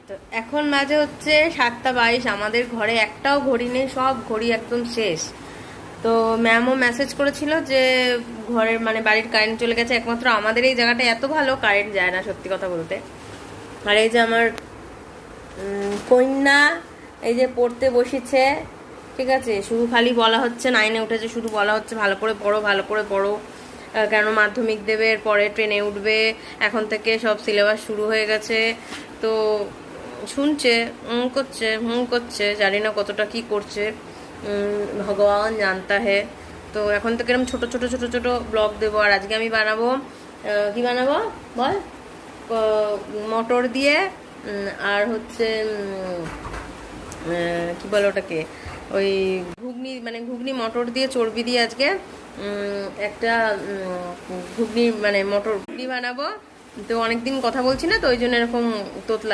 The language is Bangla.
তো এখন মাঝে হচ্ছে 7টা 22, আমাদের ঘরে একটাও ঘড়ি নেই, সব ঘড়ি একদম শেষ। তো ম্যামও মেসেজ করেছিল যে ঘরের মানে বাড়ির কারেন্ট চলে গেছে, একমাত্র আমাদের এই জায়গাটা এত ভালো কারেন্ট যায় না সত্যি কথা বলতে। আর এই যে আমার কন্যা এই যে পড়তে বসেছে, ঠিক আছে, শুধু খালি বলা হচ্ছে 9-এ উঠেছে, শুধু বলা হচ্ছে ভালো করে পড়ো ভালো করে পড়ো, কেন মাধ্যমিক দেবে, পরে ট্রেনে উঠবে, এখন থেকে সব সিলেবাস শুরু হয়ে গেছে। তো শুনছে, করছে, করছে, জানি না কতটা কি করছে, ভগবান জানতা হে। তো এখন থেকে এরকম ছোট ছোট ছোট ছোট ব্লগ দেবো। আর আজকে আমি বানাবো, কি বানাবো বল, মটর দিয়ে আর হচ্ছে কি বলে ওটাকে, ওই ঘুগনি, মানে ঘুগনি মটর দিয়ে চর্বি দিয়ে আজকে একটা ঘুগনি মানে মটর ঘুগনি বানাবো। তো অনেকদিন কথা বলছি না, তো ওই জন্য এরকম তোতলা